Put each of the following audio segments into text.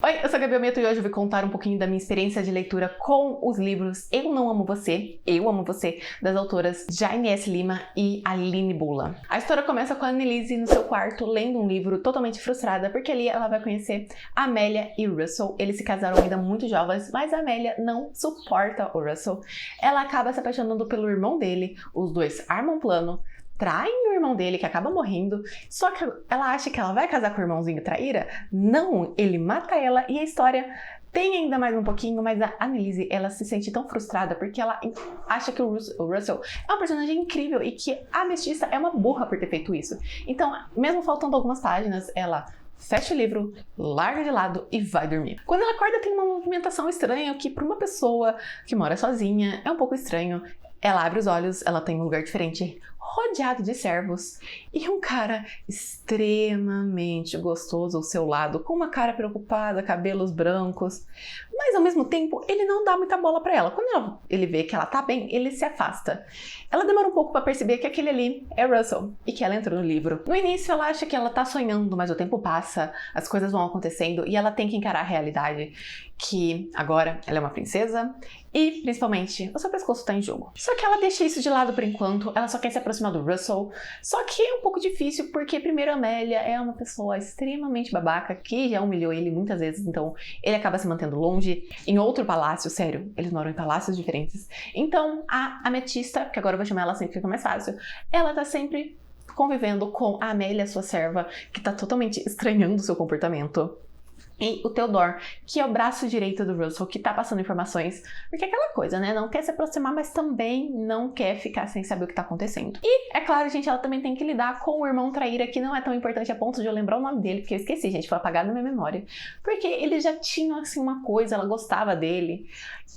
Oi, eu sou a Gabi Almeida e hoje eu vou contar um pouquinho da minha experiência de leitura com os livros Eu Não Amo Você, Eu Amo Você, das autoras Jaime S. Lima e Aline Bula. A história começa com a Annelise no seu quarto lendo um livro totalmente frustrada, porque ali ela vai conhecer a Amélia e o Russell. Eles se casaram ainda muito jovens, mas a Amélia não suporta o Russell. Ela acaba se apaixonando pelo irmão dele, os dois armam um plano, traem o irmão dele, que acaba morrendo, só que ela acha que ela vai casar com o irmãozinho traíra. Não, ele mata ela e a história tem ainda mais um pouquinho, mas a Annelise, ela se sente tão frustrada porque ela acha que o Russell é um personagem incrível e que a mestiça é uma burra por ter feito isso. Então, mesmo faltando algumas páginas, ela fecha o livro, larga de lado e vai dormir. Quando ela acorda, tem uma movimentação estranha, que para uma pessoa que mora sozinha é um pouco estranho. Ela abre os olhos, ela tem um lugar diferente, rodeado de servos, e um cara extremamente gostoso ao seu lado, com uma cara preocupada, cabelos brancos, mas ao mesmo tempo ele não dá muita bola pra ela. Quando ele vê que ela tá bem, ele se afasta. Ela demora um pouco pra perceber que aquele ali é Russell e que ela entrou no livro. No início ela acha que ela tá sonhando, mas o tempo passa, as coisas vão acontecendo e ela tem que encarar a realidade, que agora ela é uma princesa e, principalmente, o seu pescoço tá em jogo. Só que ela deixa isso de lado por enquanto, ela só quer se aproximar do Russell, só que é um pouco difícil porque, primeiro, a Amélia é uma pessoa extremamente babaca que já humilhou ele muitas vezes, então ele acaba se mantendo longe. Em outro palácio, sério, eles moram em palácios diferentes. Então, a ametista, que agora eu vou chamar ela assim que fica mais fácil, ela tá sempre convivendo com a Amélia, sua serva, que tá totalmente estranhando o seu comportamento. E o Theodore, que é o braço direito do Russell, que tá passando informações, porque é aquela coisa, né? Não quer se aproximar, mas também não quer ficar sem saber o que tá acontecendo. E, é claro, gente, ela também tem que lidar com o irmão traíra, que não é tão importante a ponto de eu lembrar o nome dele, porque eu esqueci, gente, foi apagado na minha memória. Porque ele já tinha, assim, uma coisa, ela gostava dele.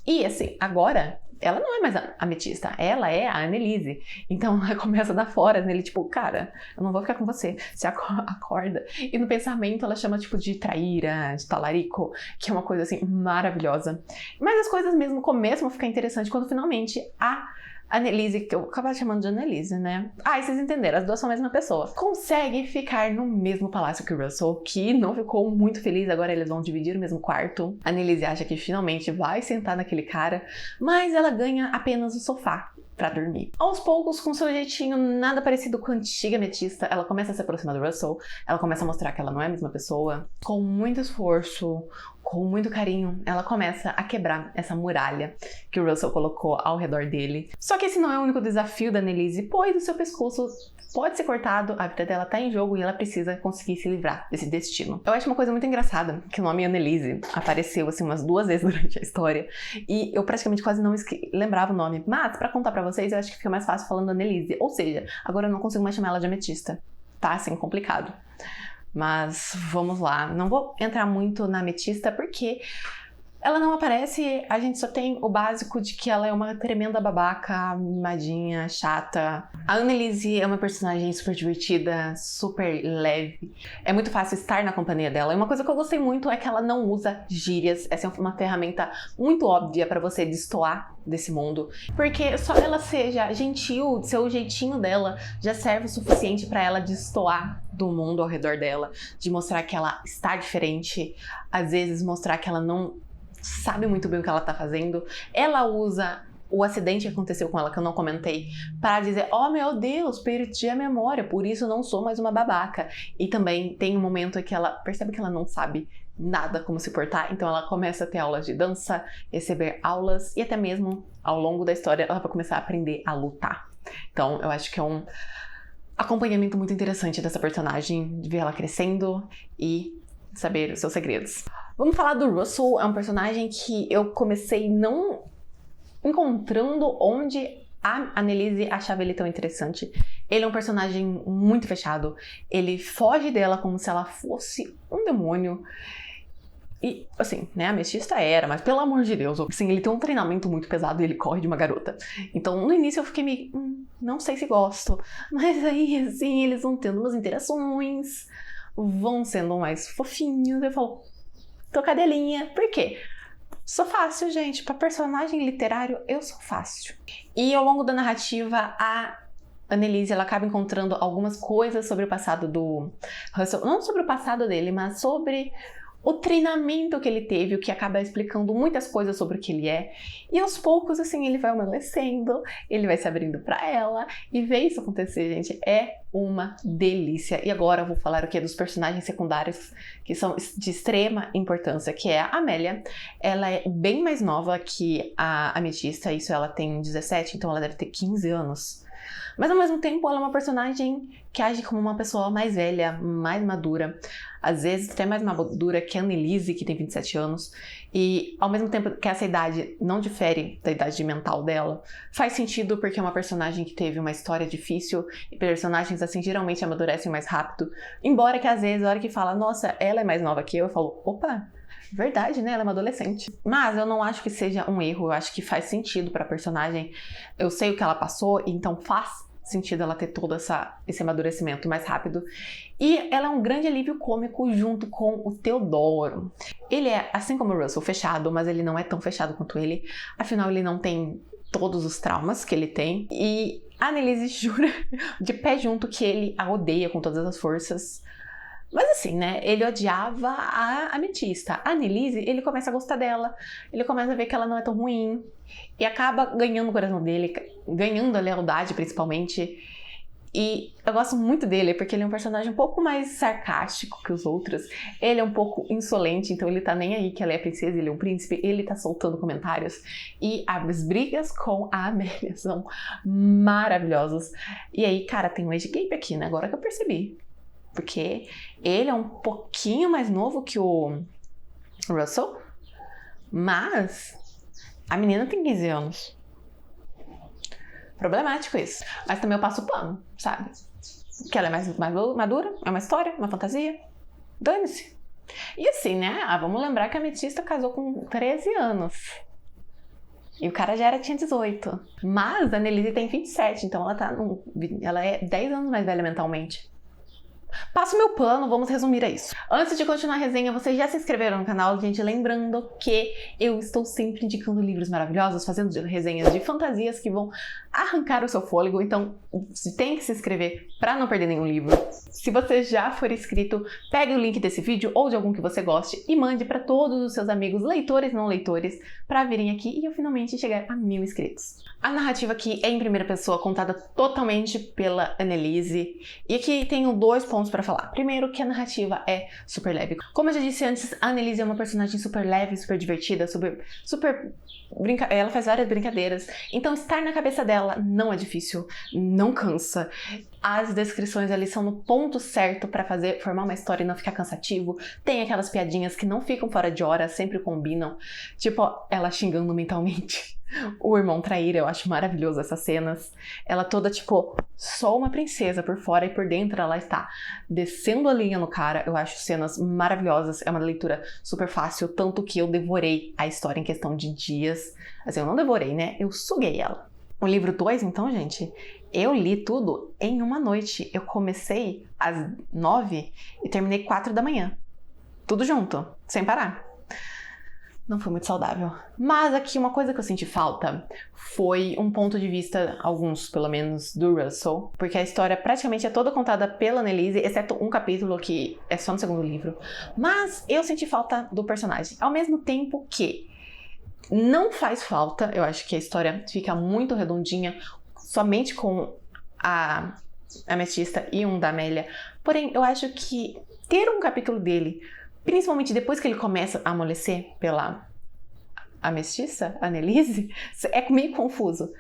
E, assim, agora ela não é mais a ametista, ela é a Annelise. Então ela começa a dar fora nele, tipo, cara, eu não vou ficar com você. Você acorda. E no pensamento ela chama, tipo, de traíra, de talarico, que é uma coisa, assim, maravilhosa. Mas as coisas mesmo começam a ficar interessantes quando finalmente a Annelise, que eu acabava chamando de Annelise, né? Ah, e vocês entenderam, as duas são a mesma pessoa. Consegue ficar no mesmo palácio que o Russell, que não ficou muito feliz, agora eles vão dividir o mesmo quarto. A Annelise acha que finalmente vai sentar naquele cara, mas ela ganha apenas o sofá pra dormir. Aos poucos, com seu jeitinho nada parecido com a antiga ametista, ela começa a se aproximar do Russell, ela começa a mostrar que ela não é a mesma pessoa. Com muito esforço, com muito carinho, ela começa a quebrar essa muralha que o Russell colocou ao redor dele. Só que esse não é o único desafio da Annelise, pois o seu pescoço pode ser cortado, a vida dela tá em jogo e ela precisa conseguir se livrar desse destino. Eu acho uma coisa muito engraçada que o nome Annelise apareceu assim umas 2 vezes durante a história e eu praticamente quase não lembrava o nome, mas pra contar pra vocês eu acho que fica mais fácil falando Annelise, ou seja, agora eu não consigo mais chamar ela de ametista, tá assim complicado. Mas vamos lá, não vou entrar muito na ametista porque ela não aparece, a gente só tem o básico de que ela é uma tremenda babaca, mimadinha, chata. A Annelise é uma personagem super divertida, super leve. É muito fácil estar na companhia dela. E uma coisa que eu gostei muito é que ela não usa gírias. Essa é uma ferramenta muito óbvia para você destoar desse mundo. Porque só ela seja gentil, seu jeitinho dela já serve o suficiente para ela destoar do mundo ao redor dela. De mostrar que ela está diferente. Às vezes mostrar que ela não sabe muito bem o que ela tá fazendo. Ela usa o acidente que aconteceu com ela, que eu não comentei, para dizer, oh meu Deus, perdi a memória, por isso não sou mais uma babaca. E também tem um momento em que ela percebe que ela não sabe nada como se portar, então ela começa a ter aulas de dança, receber aulas, e até mesmo, ao longo da história, ela vai começar a aprender a lutar. Então, eu acho que é um acompanhamento muito interessante dessa personagem, de ver ela crescendo e saber os seus segredos. Vamos falar do Russell, é um personagem que eu comecei não encontrando onde a Annelise achava ele tão interessante. Ele é um personagem muito fechado, ele foge dela como se ela fosse um demônio. E, assim, né, a mestiça era, mas pelo amor de Deus, assim, ele tem um treinamento muito pesado e ele corre de uma garota. Então, no início eu fiquei meio, não sei se gosto. Mas aí, assim, eles vão tendo umas interações, vão sendo mais fofinhos. Eu falo, tô cadelinha. Por quê? Sou fácil, gente. Pra personagem literário, eu sou fácil. E ao longo da narrativa, a Annelise, ela acaba encontrando algumas coisas sobre o passado do Russell. Não sobre o passado dele, mas sobre o treinamento que ele teve, o que acaba explicando muitas coisas sobre o que ele é. E aos poucos, assim, ele vai amadurecendo, ele vai se abrindo pra ela. E ver isso acontecer, gente, é uma delícia. E agora eu vou falar o que é dos personagens secundários que são de extrema importância, que é a Amélia. Ela é bem mais nova que a Ametista, isso ela tem 17, então ela deve ter 15 anos. Mas ao mesmo tempo ela é uma personagem que age como uma pessoa mais velha, mais madura, às vezes até mais madura que a Annelise, que tem 27 anos, e ao mesmo tempo que essa idade não difere da idade mental dela, faz sentido porque é uma personagem que teve uma história difícil, e personagens assim geralmente amadurecem mais rápido, embora que às vezes a hora que fala, nossa, ela é mais nova que eu falo, opa, verdade, né? Ela é uma adolescente. Mas eu não acho que seja um erro, eu acho que faz sentido pra personagem. Eu sei o que ela passou, então faz sentido ela ter todo esse amadurecimento mais rápido. E ela é um grande alívio cômico junto com o Teodoro. Ele é, assim como o Russell, fechado, mas ele não é tão fechado quanto ele. Afinal, ele não tem todos os traumas que ele tem. E a Annelise jura de pé junto que ele a odeia com todas as forças. Mas assim, né, ele odiava a Ametista. A Annelise, ele começa a gostar dela, ele começa a ver que ela não é tão ruim, e acaba ganhando o coração dele, ganhando a lealdade principalmente. E eu gosto muito dele, porque ele é um personagem um pouco mais sarcástico que os outros. Ele é um pouco insolente, então ele tá nem aí que ela é a princesa, ele é um príncipe, ele tá soltando comentários. E as brigas com a Amélia são maravilhosas. E aí, cara, tem um age gap aqui, né, agora que eu percebi. Porque ele é um pouquinho mais novo que o Russell, mas a menina tem 15 anos. Problemático isso. Mas também eu passo o pano, sabe? Que ela é mais madura, é uma história, uma fantasia. Dane-se. E assim, né? Vamos lembrar que a Ametista casou com 13 anos. E o cara já tinha 18. Mas a Annelise tem 27, então ela é 10 anos mais velha mentalmente. Passo meu pano, vamos resumir a isso. Antes de continuar a resenha, vocês já se inscreveram no canal, gente? Lembrando que eu estou sempre indicando livros maravilhosos, fazendo resenhas de fantasias que vão arrancar o seu fôlego, então tem que se inscrever para não perder nenhum livro. Se você já for inscrito, pegue o link desse vídeo ou de algum que você goste e mande para todos os seus amigos leitores e não leitores para virem aqui e eu finalmente chegar a 1000 inscritos. A narrativa aqui é em primeira pessoa, contada totalmente pela Annelise, e aqui tenho 2 pontos para falar. Primeiro, que a narrativa é super leve. Como eu já disse antes, a Annelise é uma personagem super leve, super divertida, ela faz várias brincadeiras, então estar na cabeça dela não é difícil, não cansa. As descrições ali são no ponto certo pra formar uma história e não ficar cansativo. Tem aquelas piadinhas que não ficam fora de hora, sempre combinam. Tipo, ela xingando mentalmente o irmão traíra, eu acho maravilhoso essas cenas. Ela toda, tipo, só uma princesa por fora e por dentro ela está descendo a linha no cara. Eu acho cenas maravilhosas, é uma leitura super fácil, tanto que eu devorei a história em questão de dias. Assim, eu não devorei, né? Eu suguei ela. O livro 2, então, gente, eu li tudo em uma noite. Eu comecei às 9 e terminei 4 da manhã. Tudo junto, sem parar. Não foi muito saudável. Mas aqui uma coisa que eu senti falta foi um ponto de vista, alguns pelo menos, do Russell. Porque a história praticamente é toda contada pela Annelise, exceto um capítulo que é só no segundo livro. Mas eu senti falta do personagem. Ao mesmo tempo que não faz falta, eu acho que a história fica muito redondinha, somente com a Ametista e um da Amélia. Porém, eu acho que ter um capítulo dele, principalmente depois que ele começa a amolecer pela Ametista, Annelise, é meio confuso.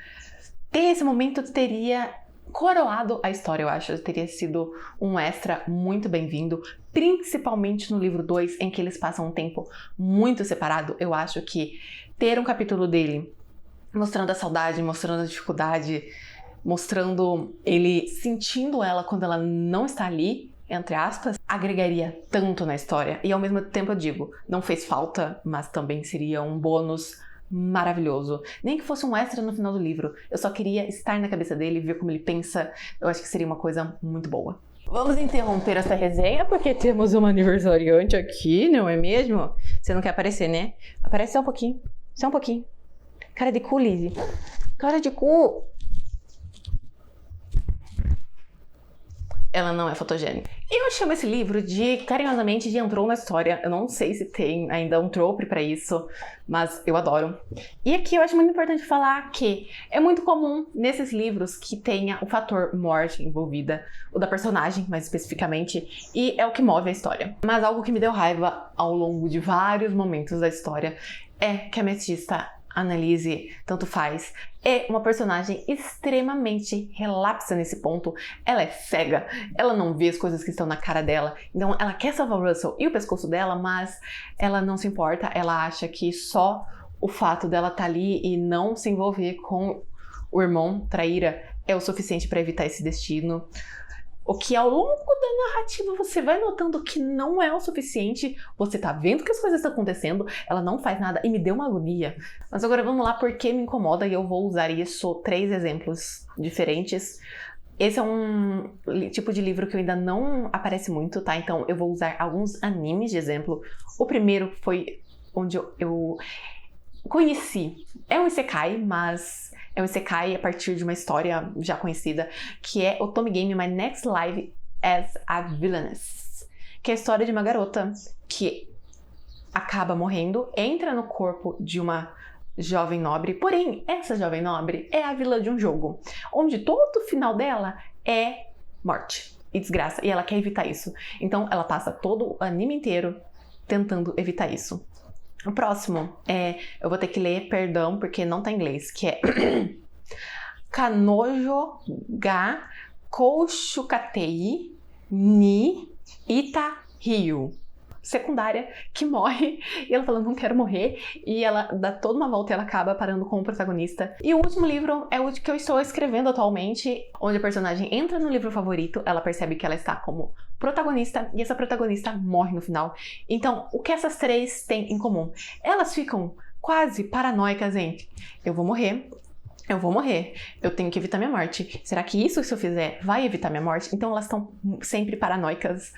Ter esse momento teria coroado a história, eu acho. Teria sido um extra muito bem-vindo, principalmente no livro 2, em que eles passam um tempo muito separado. Eu acho que ter um capítulo dele mostrando a saudade, mostrando a dificuldade, mostrando ele sentindo ela quando ela não está ali, entre aspas, agregaria tanto na história. E ao mesmo tempo eu digo, não fez falta, mas também seria um bônus maravilhoso. Nem que fosse um extra no final do livro. Eu só queria estar na cabeça dele, ver como ele pensa. Eu acho que seria uma coisa muito boa. Vamos interromper essa resenha porque temos uma aniversariante aqui, não é mesmo? Você não quer aparecer, né? Aparece só um pouquinho. Só um pouquinho. Cara de cu, Lizzie. Cara de cu. ela não é fotogênica. Eu chamo esse livro carinhosamente de Entrou na História. Eu não sei se tem ainda um trope pra isso, mas eu adoro. E aqui eu acho muito importante falar que é muito comum nesses livros que tenha o fator morte envolvida, o da personagem mais especificamente, e é o que move a história. Mas algo que me deu raiva ao longo de vários momentos da história é que a ametista Annelise, tanto faz, é uma personagem extremamente relapsa nesse ponto. Ela é cega, ela não vê as coisas que estão na cara dela, então ela quer salvar o Russell e o pescoço dela, mas ela não se importa, ela acha que só o fato dela estar ali e não se envolver com o irmão traíra é o suficiente para evitar esse destino. O que ao longo da narrativa você vai notando que não é o suficiente, você tá vendo que as coisas estão acontecendo, ela não faz nada e me deu uma agonia. Mas agora vamos lá porque me incomoda e eu vou usar isso 3 exemplos diferentes. Esse é um tipo de livro que eu ainda não aparece muito, tá? Então eu vou usar alguns animes de exemplo. O primeiro foi onde eu conheci. É um isekai, mas é um isekai a partir de uma história já conhecida, que é Otome Game My Next Life as a Villainess, que é a história de uma garota que acaba morrendo, entra no corpo de uma jovem nobre, porém, essa jovem nobre é a vilã de um jogo, onde todo o final dela é morte e desgraça, e ela quer evitar isso. Então, ela passa todo o anime inteiro tentando evitar isso. O próximo eu vou ter que ler, perdão, porque não tá em inglês, que é Kanojo ga Koushukatei ni Ita Ryu. Secundária que morre e ela fala, não quero morrer, e ela dá toda uma volta e ela acaba parando com o protagonista. E o último livro é o que eu estou escrevendo atualmente, onde a personagem entra no livro favorito, ela percebe que ela está como protagonista e essa protagonista morre no final. Então, o que essas 3 têm em comum? Elas ficam quase paranoicas em eu vou morrer, eu tenho que evitar minha morte. Será que isso, se eu fizer, vai evitar minha morte? Então elas estão sempre paranoicas,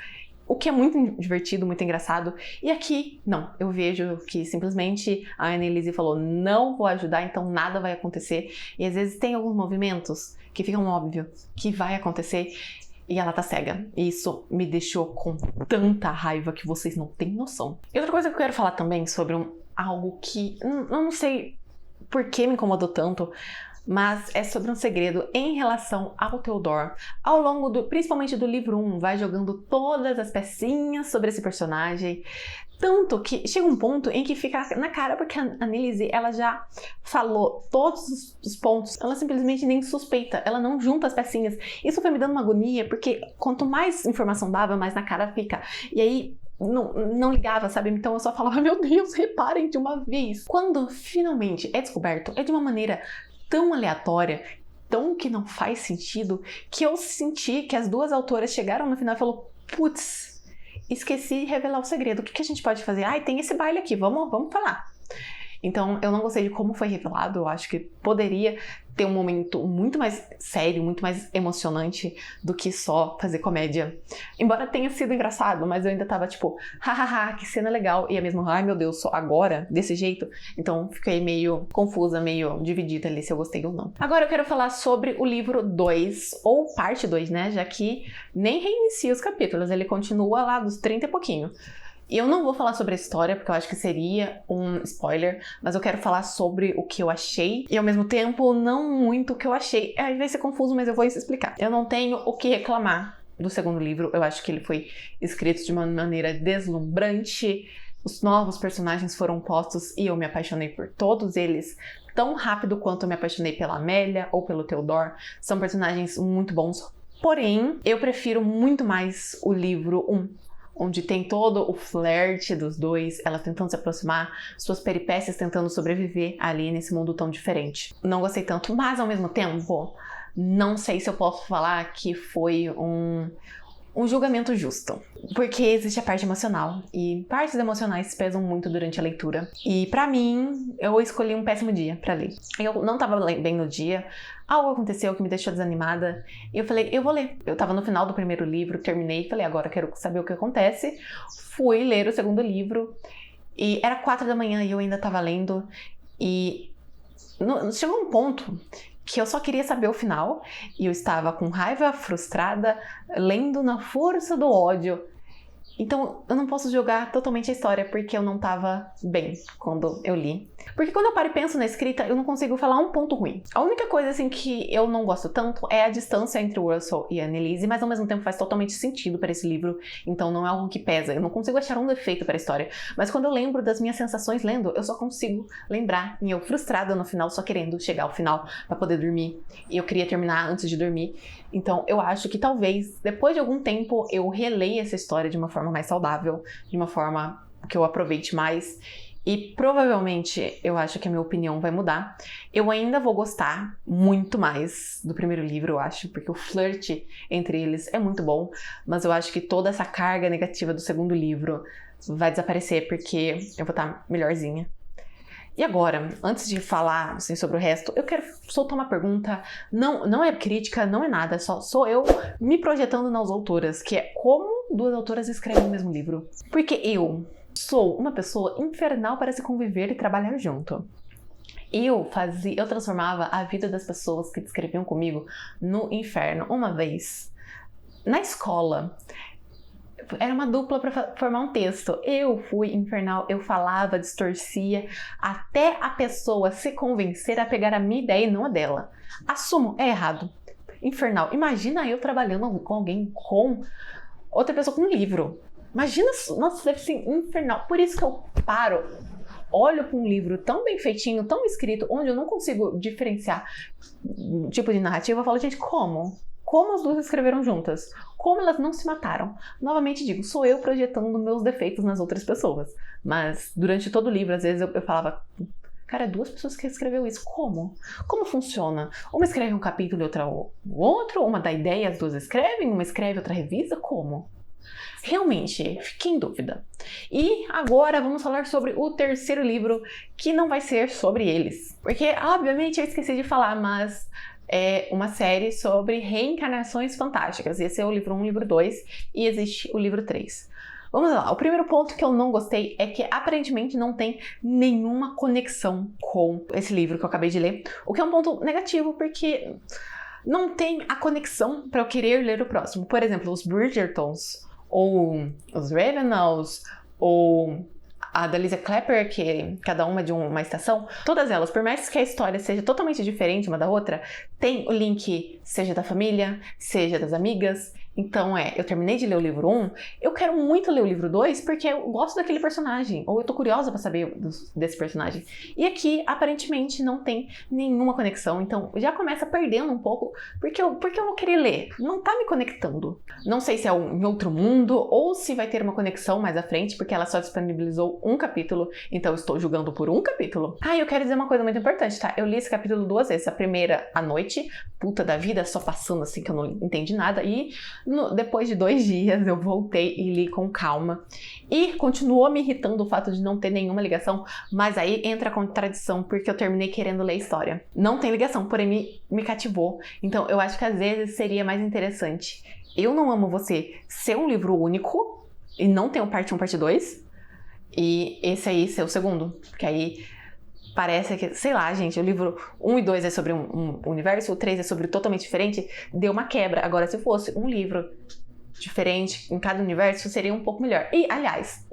o que é muito divertido, muito engraçado. E aqui, não, eu vejo que simplesmente a Annelise falou, não vou ajudar, então nada vai acontecer. E às vezes tem alguns movimentos que ficam óbvios que vai acontecer e ela tá cega. E isso me deixou com tanta raiva que vocês não têm noção. E outra coisa que eu quero falar também sobre algo que eu não sei por que me incomodou tanto, mas é sobre um segredo em relação ao Theodore. Ao longo principalmente do livro 1, vai jogando todas as pecinhas sobre esse personagem, tanto que chega um ponto em que fica na cara, porque a Annelise, ela já falou todos os pontos, ela simplesmente nem suspeita, ela não junta as pecinhas. Isso foi me dando uma agonia, porque quanto mais informação dava, mais na cara fica. E aí não ligava, sabe? Então eu só falava, meu Deus, reparem de uma vez. Quando finalmente é descoberto, é de uma maneira tão aleatória, tão que não faz sentido, que eu senti que as 2 autoras chegaram no final e falaram, putz, esqueci de revelar o segredo, o que a gente pode fazer? Ai, tem esse baile aqui, vamos falar. Então, eu não gostei de como foi revelado, eu acho que poderia ter um momento muito mais sério, muito mais emocionante do que só fazer comédia. Embora tenha sido engraçado, mas eu ainda tava tipo, hahaha, que cena legal, e a mesma, ai meu Deus, só agora, desse jeito? Então, fiquei meio confusa, meio dividida ali se eu gostei ou não. Agora eu quero falar sobre o livro 2, ou parte 2, né, já que nem reinicia os capítulos, ele continua lá dos 30 e pouquinho. E eu não vou falar sobre a história, porque eu acho que seria um spoiler, mas eu quero falar sobre o que eu achei, e ao mesmo tempo, não muito o que eu achei. Aí vai ser confuso, mas eu vou explicar. Eu não tenho o que reclamar do segundo livro, eu acho que ele foi escrito de uma maneira deslumbrante, os novos personagens foram postos e eu me apaixonei por todos eles, tão rápido quanto eu me apaixonei pela Amélia ou pelo Theodore. São personagens muito bons, porém, eu prefiro muito mais o livro 1. Onde tem todo o flerte dos dois, elas tentando se aproximar, suas peripécias tentando sobreviver ali nesse mundo tão diferente. Não gostei tanto, mas ao mesmo tempo, não sei se eu posso falar que foi um julgamento justo. Porque existe a parte emocional, e partes emocionais pesam muito durante a leitura. E pra mim, eu escolhi um péssimo dia pra ler. Eu não tava bem no dia, algo aconteceu que me deixou desanimada, e eu falei, eu vou ler. Eu tava no final do primeiro livro, terminei, falei, agora quero saber o que acontece. Fui ler o segundo livro, e era 4 da manhã e eu ainda tava lendo, e chegou um ponto que eu só queria saber o final e eu estava com raiva, frustrada, lendo na força do ódio. Então, eu não posso julgar totalmente a história porque eu não tava bem quando eu li. Porque quando eu paro e penso na escrita, eu não consigo falar um ponto ruim. A única coisa, assim, que eu não gosto tanto é a distância entre o Russell e a Annelise, mas ao mesmo tempo faz totalmente sentido para esse livro, então não é algo que pesa. Eu não consigo achar um defeito para a história. Mas quando eu lembro das minhas sensações lendo, eu só consigo lembrar em eu frustrada no final, só querendo chegar ao final para poder dormir. E eu queria terminar antes de dormir. Então, eu acho que talvez, depois de algum tempo, eu releia essa história de uma forma mais saudável, de uma forma que eu aproveite mais. E provavelmente, eu acho que a minha opinião vai mudar. Eu ainda vou gostar muito mais do primeiro livro, eu acho, porque o flerte entre eles é muito bom. Mas eu acho que toda essa carga negativa do segundo livro vai desaparecer, porque eu vou estar melhorzinha. E agora, antes de falar assim, sobre o resto, eu quero soltar uma pergunta. Não é crítica, não é nada, só sou eu me projetando nas autoras, que é como duas autoras escrevem o mesmo livro. Porque eu sou uma pessoa infernal para se conviver e trabalhar junto. Eu transformava a vida das pessoas que escreviam comigo no inferno. Uma vez, na escola, era uma dupla para formar um texto. Eu fui infernal, eu falava, distorcia, até a pessoa se convencer a pegar a minha ideia e não a dela. Assumo, é errado. Infernal. Imagina eu trabalhando com alguém, com outra pessoa com um livro. Imagina, nossa, deve ser infernal. Por isso que eu paro, olho para um livro tão bem feitinho, tão escrito, onde eu não consigo diferenciar o tipo de narrativa, eu falo, gente, como? Como as duas escreveram juntas? Como elas não se mataram? Novamente digo, sou eu projetando meus defeitos nas outras pessoas. Mas durante todo o livro, às vezes eu falava, cara, duas pessoas que escreveu isso, como? Como funciona? Uma escreve um capítulo e outra o outro, uma dá ideia, as duas escrevem, uma escreve, outra revisa, como? Realmente, fiquei em dúvida. E agora vamos falar sobre o terceiro livro, que não vai ser sobre eles. Porque, obviamente, eu esqueci de falar, mas é uma série sobre reencarnações fantásticas. Esse é o livro 1, o livro 2 e existe o livro 3. Vamos lá, o primeiro ponto que eu não gostei é que aparentemente não tem nenhuma conexão com esse livro que eu acabei de ler, o que é um ponto negativo, porque não tem a conexão para eu querer ler o próximo. Por exemplo, os Bridgertons, ou os Ravenels, ou a da Lisa Clapper, que cada uma é de uma estação, todas elas, por mais que a história seja totalmente diferente uma da outra, tem o link, seja da família, seja das amigas. Então eu terminei de ler o livro 1, eu quero muito ler o livro 2 porque eu gosto daquele personagem, ou eu tô curiosa pra saber desse personagem. E aqui, aparentemente, não tem nenhuma conexão, então já começa perdendo um pouco, porque eu vou querer ler, não tá me conectando. Não sei se é em outro mundo, ou se vai ter uma conexão mais à frente, porque ela só disponibilizou um capítulo, então eu estou julgando por um capítulo. Ah, e eu quero dizer uma coisa muito importante, tá? Eu li esse capítulo 2 vezes, a primeira à noite, puta da vida, só passando assim que eu não entendi nada, e depois de 2 dias eu voltei e li com calma. E continuou me irritando o fato de não ter nenhuma ligação, mas aí entra a contradição, porque eu terminei querendo ler a história. Não tem ligação, porém me cativou. Então eu acho que às vezes seria mais interessante Eu Não Amo Você ser um livro único e não ter um parte 1, parte 2, e esse aí ser o segundo, porque aí parece que, sei lá, gente, o livro 1 e 2 é sobre um universo, o 3 é sobre totalmente diferente, deu uma quebra. Agora, se fosse um livro diferente em cada universo, seria um pouco melhor. E, aliás,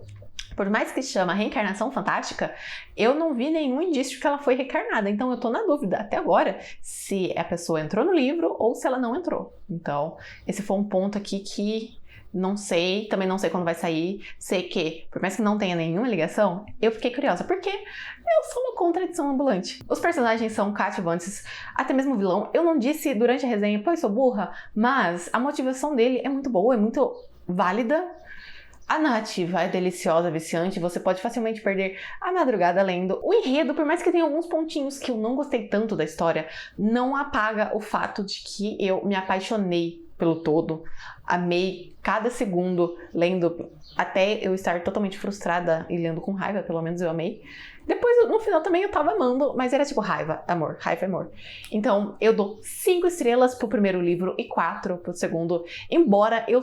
por mais que se chama Reencarnação Fantástica, eu não vi nenhum indício de que ela foi reencarnada, então eu tô na dúvida até agora se a pessoa entrou no livro ou se ela não entrou. Então, esse foi um ponto aqui que não sei, também não sei quando vai sair. Sei que, por mais que não tenha nenhuma ligação, eu fiquei curiosa, porque eu sou uma contradição ambulante. Os personagens são cativantes, até mesmo o vilão. Eu não disse durante a resenha, pô, eu sou burra, mas a motivação dele é muito boa, é muito válida. A narrativa é deliciosa, viciante, você pode facilmente perder a madrugada lendo. O enredo, por mais que tenha alguns pontinhos que eu não gostei tanto da história, não apaga o fato de que eu me apaixonei pelo todo, amei cada segundo lendo, até eu estar totalmente frustrada e lendo com raiva, pelo menos eu amei. Depois, no final também eu tava amando, mas era tipo raiva, amor, raiva, amor. Então, eu dou 5 estrelas pro primeiro livro e 4 pro segundo, embora eu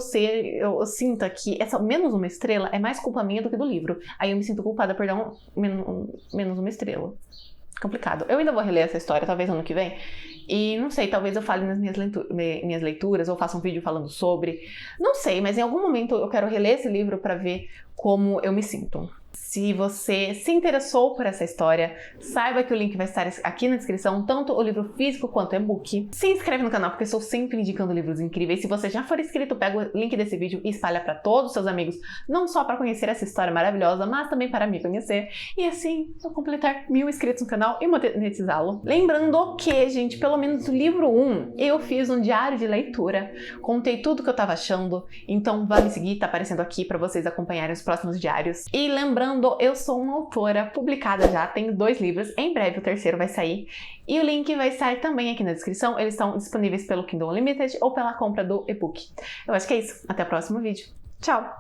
sinta que essa menos uma estrela é mais culpa minha do que do livro. Aí eu me sinto culpada por dar menos uma estrela. complicado. Eu ainda vou reler essa história, talvez ano que vem. E não sei, talvez eu fale nas minhas leituras, ou faça um vídeo falando sobre. Não sei, mas em algum momento eu quero reler esse livro para ver como eu me sinto. Se você se interessou por essa história, saiba que o link vai estar aqui na descrição, tanto o livro físico quanto o e-book. Se inscreve no canal, porque eu estou sempre indicando livros incríveis. Se você já for inscrito, pega o link desse vídeo e espalha para todos os seus amigos, não só para conhecer essa história maravilhosa, mas também para me conhecer. E assim, eu completar 1000 inscritos no canal e monetizá-lo. Lembrando que, gente, pelo menos no livro 1, eu fiz um diário de leitura, contei tudo que eu tava achando, então vá me seguir, tá aparecendo aqui para vocês acompanharem os próximos diários. E lembrando, eu sou uma autora publicada já, tenho 2 livros, em breve o terceiro vai sair. E o link vai estar também aqui na descrição, eles estão disponíveis pelo Kindle Unlimited ou pela compra do e-book. Eu acho que é isso, até o próximo vídeo. Tchau!